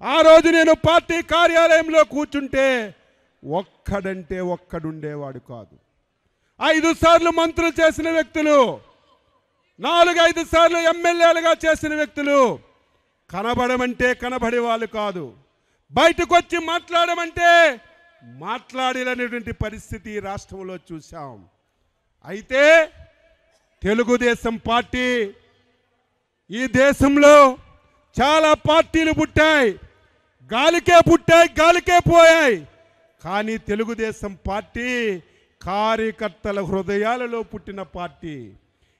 ఆ రోజు నేను పార్టీ కార్యాలయంలో కూర్చుంటే ఒక్కడంటే ఒక్కడుండేవాడు కాదు. 5 సార్లు మంత్రులు చేసిన వ్యక్తులు, 4-5 సార్లు ఎమ్మెల్యేలుగా చేసిన వ్యక్తులు కనబడమంటే కనబడే వాళ్ళు కాదు. బయటకు వచ్చి మాట్లాడమంటే మాట్లాడలేనటువంటి పరిస్థితి రాష్ట్రంలో చూశాం. అయితే తెలుగుదేశం పార్టీ, ఈ దేశంలో చాలా పార్టీలు పుట్టాయి, గాలికే పుట్టాయి, గాలికే పోయాయి. కానీ తెలుగుదేశం పార్టీ కార్యకర్తల హృదయాలలో పుట్టిన పార్టీ.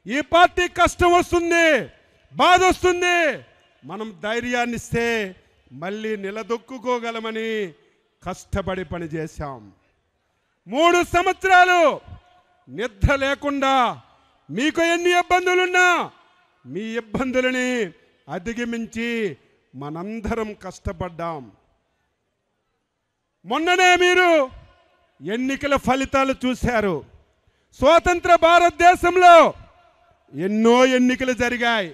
ఈ పార్టీ కష్టం వస్తుంది, బాధ వస్తుంది, మనం ధైర్యాన్ని ఇస్తే మళ్ళీ నిలదొక్కుకోగలమని కష్టపడి పనిచేశాం. 3 సంవత్సరాలు నిద్ర లేకుండా మీకు ఎన్ని ఇబ్బందులున్నా మీ ఇబ్బందులని అధిగమించి మనందరం కష్టపడ్డాం. మొన్ననే మీరు ఎన్నికల ఫలితాలు చూశారు. స్వతంత్ర భారతదేశంలో ఎన్నో ఎన్నికలు జరిగాయి,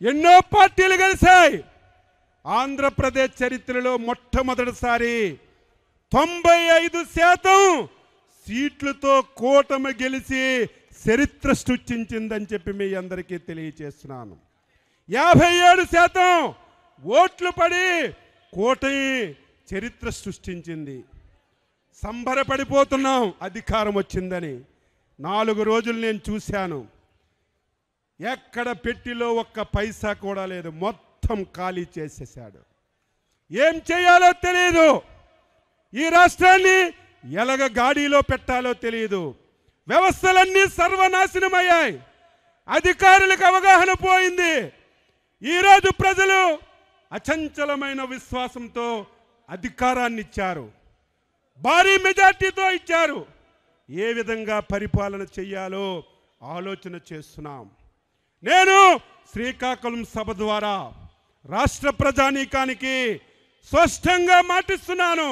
ఎన్నో పార్టీలు కలిశాయి. ఆంధ్రప్రదేశ్ చరిత్రలో మొట్టమొదటిసారి 95% సీట్లతో కూటమి గెలిచి చరిత్ర సృష్టించిందని చెప్పి మీ అందరికీ తెలియజేస్తున్నాను. 57% ఓట్లు పడి కూటమి చరిత్ర సృష్టించింది. సంబరపడిపోతున్నాం అధికారం వచ్చిందని. 4 రోజులు నేను చూశాను, ఎక్కడ పెట్టిలో ఒక్క పైసా కూడా లేదు, మొత్తం ఖాళీ చేసేసాడు. ఏం చేయాలో తెలియదు, ఈ రాష్ట్రాన్ని ఎలాగ గాడిలో పెట్టాలో తెలియదు. వ్యవస్థలన్నీ సర్వనాశనమయ్యాయి, అధికారులకు అవగాహన పోయింది. ఈరోజు ప్రజలు అచంచలమైన విశ్వాసంతో అధికారాన్ని ఇచ్చారు, భారీ మెజార్టీతో ఇచ్చారు. ఏ విధంగా పరిపాలన చేయాలో ఆలోచన చేస్తున్నాం. నేను శ్రీకాకుళం సభ ద్వారా రాష్ట్ర ప్రజానీకానికి స్పష్టంగా మాటిస్తున్నాను,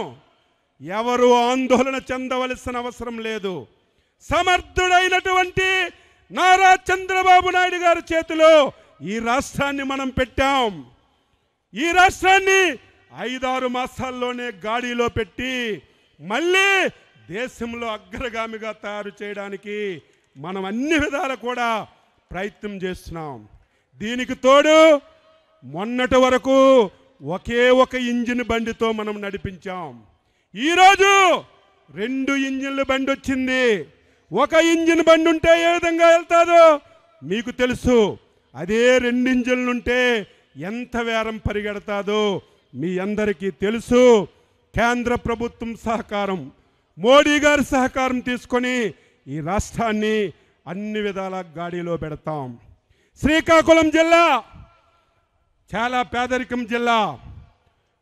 ఎవరు ఆందోళన చెందవలసిన అవసరం లేదు. సమర్థుడైనటువంటి నారా చంద్రబాబు నాయుడు గారి చేతిలో ఈ రాష్ట్రాన్ని మనం పెట్టాం. ఈ రాష్ట్రాన్ని 5-6 మాసాల్లోనే గాడిలో పెట్టి మళ్ళీ దేశంలో అగ్రగామిగా తయారు చేయడానికి మనం అన్ని విధాలు కూడా ప్రయత్నం చేస్తున్నాం. దీనికి తోడు మొన్నటి వరకు ఒకే ఒక ఇంజిన్ బండితో మనం నడిపించాం. ఈరోజు 2 ఇంజిన్ల బండి వచ్చింది. ఒక ఇంజిన్ బండి ఉంటే ఏ విధంగా వెళ్తాదో మీకు తెలుసు, అదే 2 ఇంజిన్లు ఉంటే ఎంత వేరం పరిగెడతాదో మీ అందరికీ తెలుసు. కేంద్ర ప్రభుత్వం సహకారం, మోడీ గారి సహకారం తీసుకొని ఈ రాష్ట్రాన్ని అన్ని విధాల గాడిలో పెడతాం. శ్రీకాకుళం జిల్లా చాలా పేదరికం జిల్లా,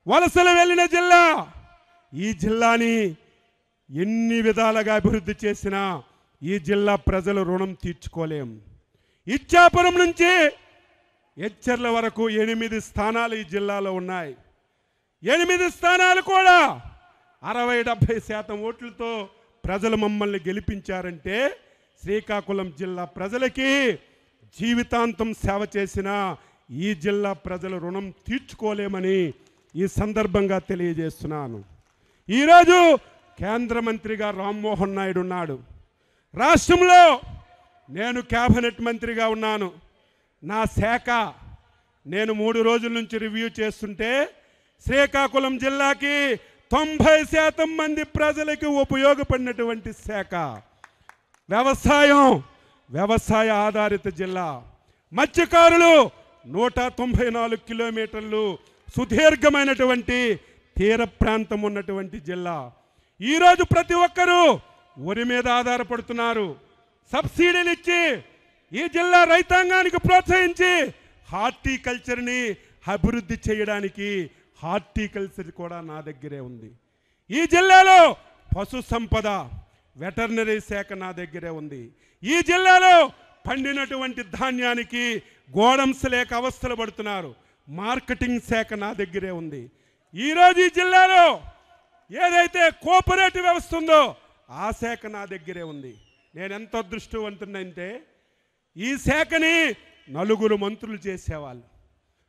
వలసలు వెళ్ళిన జిల్లా. ఈ జిల్లాని ఎన్ని విధాలుగా అభివృద్ధి చేసినా ఈ జిల్లా ప్రజలు రుణం తీర్చుకోలేం. ఇచ్చాపురం నుంచి ఎచ్చర్ల వరకు 8 స్థానాలు ఈ జిల్లాలో ఉన్నాయి. 8 స్థానాలు కూడా 60-70% ఓట్లతో ప్రజలు మమ్మల్ని గెలిపించారంటే శ్రీకాకుళం జిల్లా ప్రజలకి జీవితాంతం సేవ చేసిన ఈ జిల్లా ప్రజల రుణం తీర్చుకోలేమని ఈ సందర్భంగా తెలియజేస్తున్నాను. ఈరోజు కేంద్ర మంత్రిగా రామ్మోహన్ నాయుడు ఉన్నాడు, రాష్ట్రంలో నేను కేబినెట్ మంత్రిగా ఉన్నాను. నా శాఖ నేను 3 రోజుల నుంచి రివ్యూ చేస్తుంటే శ్రీకాకుళం జిల్లాకి 90% మంది ప్రజలకు ఉపయోగపడినటువంటి శాఖ వ్యవసాయ ఆధారిత జిల్లా. మత్స్యకారులు 194 కిలోమీటర్లు సుదీర్ఘమైనటువంటి తీర ప్రాంతం ఉన్నటువంటి జిల్లా. ఈరోజు ప్రతి ఒక్కరూ వరి మీద ఆధారపడుతున్నారు. సబ్సిడీలు ఇచ్చి ఈ జిల్లా రైతాంగానికి ప్రోత్సహించి హార్టికల్చర్ని అభివృద్ధి చేయడానికి హార్టికల్చర్ కూడా నా దగ్గరే ఉంది. ఈ జిల్లాలో పశు సంపద వెటర్నరీ శాఖ నా దగ్గరే ఉంది. ఈ జిల్లాలో పండినటువంటి ధాన్యానికి గోడమ్స్ లేక అవస్థలు పడుతున్నారు, మార్కెటింగ్ శాఖ నా దగ్గరే ఉంది. ఈరోజు ఈ జిల్లాలో ఏదైతే కోఆపరేటివ్ వ్యవస్థ ఉందో ఆ శాఖ నా దగ్గరే ఉంది. నేను ఎంత అదృష్టవంతునంటే ఈ శాఖని 4 మంత్రులు చేసేవాళ్ళు,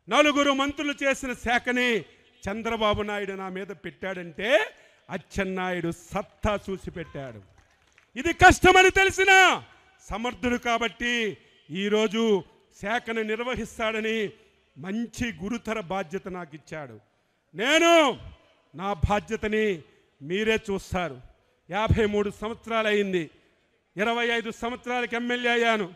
నలుగురు మంత్రులు చేసిన శాఖని చంద్రబాబు నాయుడు నా మీద పెట్టాడంటే అచ్చెన్నాయుడు సత్తా చూసి పెట్టాడు. ఇది కష్టమని తెలిసిన సమర్థుడు కాబట్టి ఈరోజు శాఖను నిర్వహిస్తాడని మంచి గురుతర బాధ్యత నాకు ఇచ్చాడు. నేను నా బాధ్యతని మీరే చూస్తారు. 53 సంవత్సరాలు అయింది. 25 సంవత్సరాలకు ఎమ్మెల్యే అయ్యాను,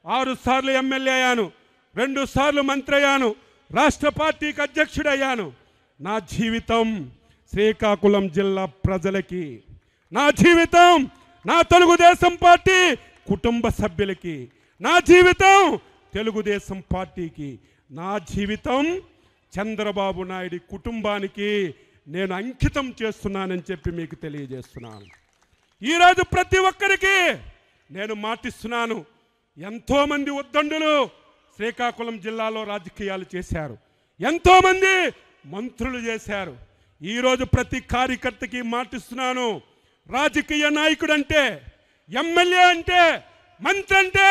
6 సార్లు ఎమ్మెల్యే అయ్యాను, 2 సార్లు మంత్రి అయ్యాను, రాష్ట్ర పార్టీకి అధ్యక్షుడయ్యాను. నా జీవితం శ్రీకాకుళం జిల్లా ప్రజలకి, నా జీవితం నా తెలుగుదేశం పార్టీ కుటుంబ సభ్యులకి, నా జీవితం తెలుగుదేశం పార్టీకి, నా జీవితం చంద్రబాబు నాయుడు కుటుంబానికి నేను అంకితం చేస్తున్నానని చెప్పి మీకు తెలియజేస్తున్నాను. ఈరోజు ప్రతి ఒక్కరికి నేను మాటిస్తున్నాను. ఎంతోమంది ఉద్దండులు శ్రీకాకుళం జిల్లాలో రాజకీయాలు చేశారు, ఎంతోమంది మంత్రులు చేశారు. ఈరోజు ప్రతి కార్యకర్తకి మాటిస్తున్నాను. రాజకీయ నాయకుడు అంటే, ఎమ్మెల్యే అంటే, మంత్రి అంటే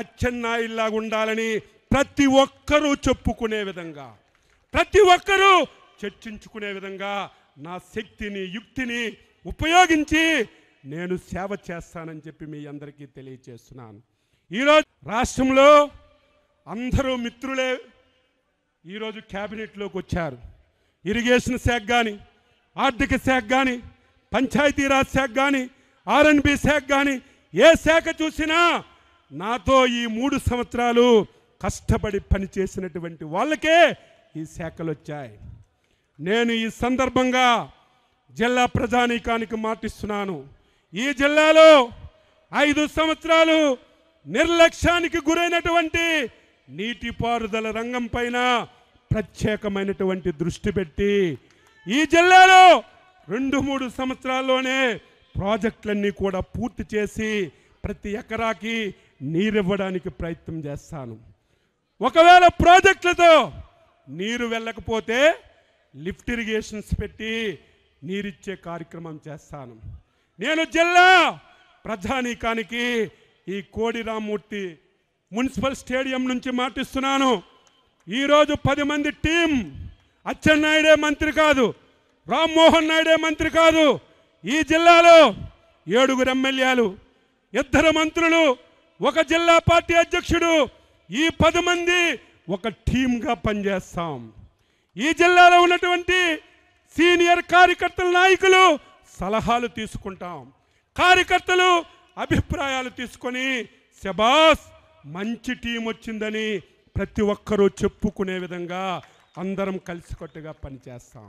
అచ్చెన్నాయుడిలాగా ఉండాలని ప్రతి ఒక్కరూ చెప్పుకునే విధంగా, ప్రతి ఒక్కరూ చర్చించుకునే విధంగా నా శక్తిని యుక్తిని ఉపయోగించి నేను సేవ చేస్తానని చెప్పి మీ అందరికీ తెలియజేస్తున్నాను. ఈరోజు రాష్ట్రంలో అందరూ మిత్రులే ఈరోజు క్యాబినెట్లోకి వచ్చారు. ఇరిగేషన్ శాఖ కానీ, ఆర్థిక శాఖ కానీ, పంచాయతీరాజ్ శాఖ కానీ, R&B శాఖ కానీ, ఏ శాఖ చూసినా నాతో ఈ 3 సంవత్సరాలు కష్టపడి పనిచేసినటువంటి వాళ్ళకే ఈ శాఖలు వచ్చాయి. నేను ఈ సందర్భంగా జిల్లా ప్రజానీకానికి మాటిస్తున్నాను. ఈ జిల్లాలో 5 సంవత్సరాలు నిర్లక్ష్యానికి గురైనటువంటి నీటిపారుదల రంగం పైన ప్రత్యేకమైనటువంటి దృష్టి పెట్టి ఈ జిల్లాలో 2-3 సంవత్సరాల్లోనే ప్రాజెక్టులన్నీ కూడా పూర్తి చేసి ప్రతి ఎకరాకి నీరివ్వడానికి ప్రయత్నం చేస్తాను. ఒకవేళ ప్రాజెక్టులతో నీరు వెళ్ళకపోతే లిఫ్ట్ ఇరిగేషన్స్ పెట్టి నీరిచ్చే కార్యక్రమం చేస్తాను. నేను జిల్లా ప్రజానీకానికి ఈ కోడి రామ్మూర్తి మున్సిపల్ స్టేడియం నుంచి మాటిస్తున్నాను. ఈరోజు 10 మంది టీం, అచ్చెన్నాయుడే మంత్రి కాదు, రామ్మోహన్ నాయుడే మంత్రి కాదు. ఈ జిల్లాలో 7 ఎమ్మెల్యేలు, 2 మంత్రులు, 1 జిల్లా పార్టీ అధ్యక్షుడు, ఈ 10 మంది ఒక టీంగా పనిచేస్తాం. ఈ జిల్లాలో ఉన్నటువంటి సీనియర్ కార్యకర్తల నాయకులు సలహాలు తీసుకుంటాం. కార్యకర్తలు అభిప్రాయాలు తీసుకొని శబాస్ మంచి టీం వచ్చిందని ప్రతి ఒక్కరూ చెప్పుకునే విధంగా అందరం కలిసికట్టుగా పనిచేస్తాం.